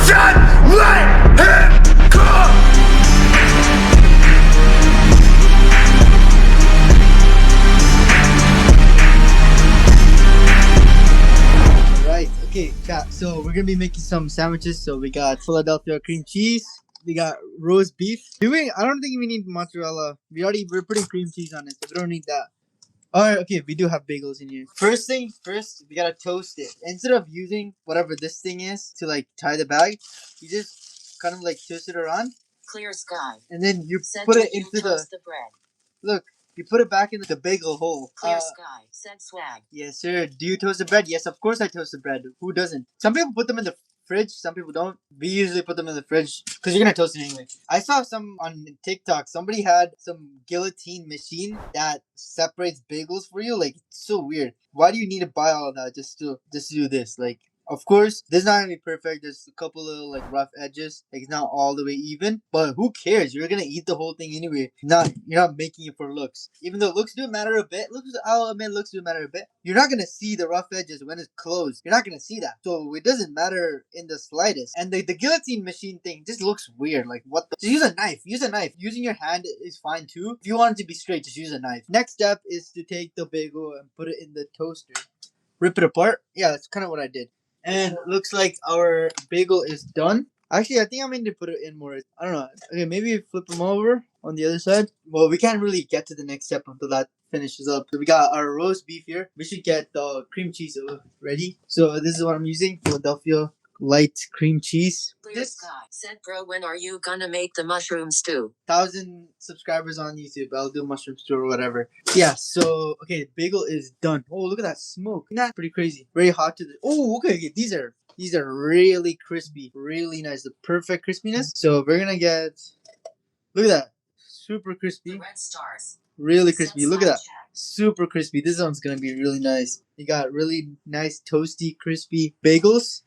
said let him go. Right, okay, chat. So we're gonna be making some sandwiches. So we got Philadelphia cream cheese. We got roast beef. I don't think we need mozzarella. We're putting cream cheese on it, so we don't need that. Alright, okay, we do have bagels in here. First thing first, we gotta toast it. Instead of using whatever this thing is to like tie the bag, you just kind of like twist it around. Clear sky. And then you Said put it you into toast the bread. look, you put it back in the bagel hole. Clear sky. Said swag. Yes, sir. Do you toast the bread? Yes, of course I toast the bread. Who doesn't? Some people put them in the fridge. Some people don't. We usually put them in the fridge because you're gonna toast it anyway. I saw some on TikTok. Somebody had some guillotine machine that separates bagels for you. Like, it's so weird. Why do you need to buy all of that just to do this? Like, of course, this is not gonna be perfect. There's a couple little like rough edges. Like, it's not all the way even. But who cares? You're gonna eat the whole thing anyway. You're not making it for looks. Even though looks do matter a bit. I'll admit looks do matter a bit. You're not gonna see the rough edges when it's closed. You're not gonna see that. So it doesn't matter in the slightest. And the guillotine machine thing just looks weird. Like, what the? Just use a knife. Use a knife. Using your hand is fine too. If you want it to be straight, just use a knife. Next step is to take the bagel and put it in the toaster. Rip it apart. Yeah, that's kind of what I did. And looks like our bagel is done. Actually, I think I meant to put it in more. I don't know. Okay, maybe flip them over on the other side. Well, we can't really get to the next step until that finishes up. So we got our roast beef here. We should get the cream cheese ready. So this is what I'm using. Philadelphia light cream cheese. Clear sky. Said bro, when are you gonna make the mushroom stew? 1,000 subscribers on YouTube. I'll do mushroom stew or whatever. Yeah, so okay, bagel is done. Oh, look at that smoke. Isn't that pretty crazy? Very hot to the okay, these are really crispy. Really nice. The perfect crispiness. So we're gonna get, look at that. Super crispy. The red stars. Really crispy. Look at that. Super crispy. This one's gonna be really nice. You got really nice toasty crispy bagels.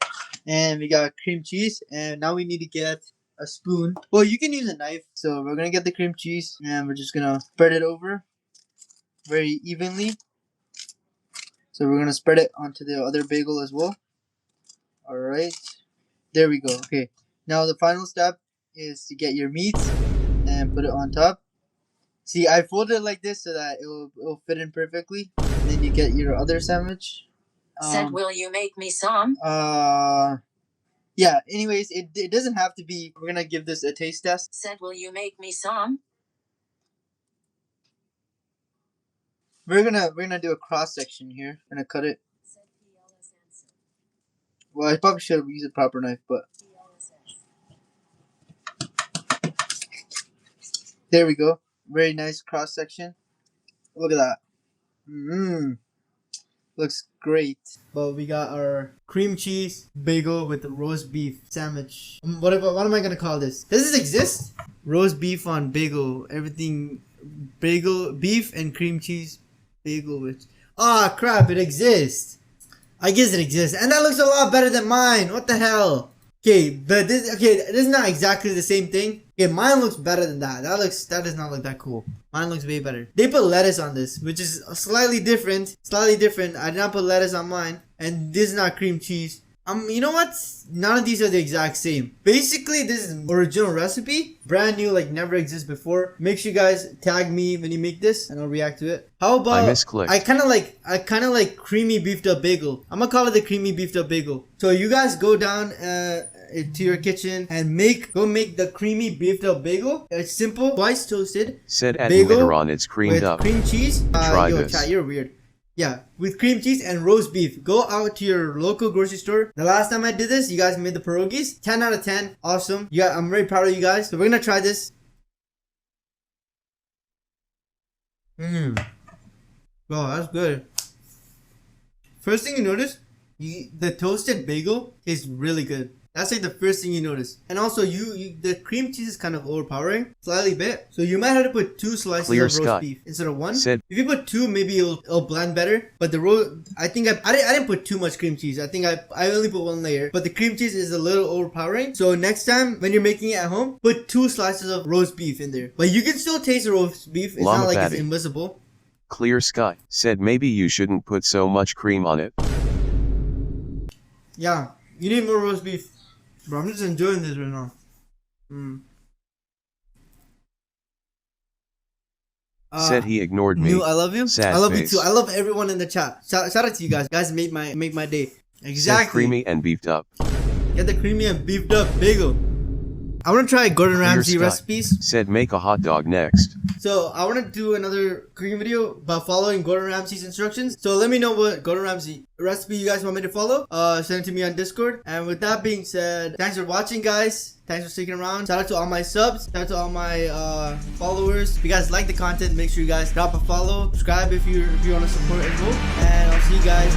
And we got cream cheese. And now we need to get a spoon. Well, you can use a knife. So we're gonna get the cream cheese and we're just gonna spread it over very evenly. So we're gonna spread it onto the other bagel as well. Alright. There we go. Okay. Now the final step is to get your meat and put it on top. See, I folded it like this so that it'll fit in perfectly. And then you get your other sandwich. Said, will you make me some? Yeah, anyways, it doesn't have to be. We're gonna give this a taste test. Said, will you make me some? We're gonna do a cross section here. Gonna cut it. Well, I probably should have used a proper knife, but there we go. Very nice cross section. Look at that. Looks great. But we got our cream cheese bagel with the roast beef sandwich. What am I gonna call this? Does this exist? Roast beef on bagel. Everything bagel, beef and cream cheese bagel with. Ah, crap! It exists. I guess it exists, and that looks a lot better than mine. What the hell? Okay, but this is not exactly the same thing. Okay, mine looks better than that. That does not look that cool. Mine looks way better. They put lettuce on this, which is slightly different. Slightly different. I did not put lettuce on mine, and this is not cream cheese. You know what? None of these are the exact same. Basically, this is original recipe, brand new, like never existed before. Make sure you guys tag me when you make this, and I'll react to it. How about I misclicked. I kind of like creamy beefed up bagel. I'm gonna call it the creamy beefed up bagel. So you guys go down to your kitchen and go make the creamy beefed up bagel. It's simple, twice toasted. Said adding later on it's creamed with up. Cream cheese. Try this. Chat, you're weird. Yeah, with cream cheese and roast beef. Go out to your local grocery store. The last time I did this, you guys made the pierogies. 10 out of 10. Awesome. Yeah, I'm very proud of you guys. So we're gonna try this. Wow, that's good. First thing you notice, the toasted bagel is really good. That's like the first thing you notice. And also, the cream cheese is kind of overpowering, slightly bit. So you might have to put 2 slices of roast beef instead of 1. If you put 2, maybe it'll blend better. But the I think I didn't put too much cream cheese. I think I only put 1 layer. But the cream cheese is a little overpowering. So next time when you're making it at home, put 2 slices of roast beef in there. But you can still taste the roast beef. It's not like it's invisible. Clear Sky said maybe you shouldn't put so much cream on it. Yeah, you need more roast beef. Bro, I'm just enjoying this right now. Said he ignored me. New, I love you. Sad I love face. you too. I love everyone in the chat. Shout out to you guys. Guys make my day. Said Exactly. creamy and beefed up. Get the creamy and beefed up bagel. I want to try Gordon Clear Ramsay sky. recipes. Said make a hot dog next. So I want to do another cooking video about following Gordon Ramsay's instructions. So let me know what Gordon Ramsay recipe you guys want me to follow. Send it to me on Discord. And with that being said, thanks for watching, guys. Thanks for sticking around. Shout out to all my subs. Shout out to all my followers. If you guys like the content, make sure you guys drop a follow. Subscribe if you want to support and vote. And I'll see you guys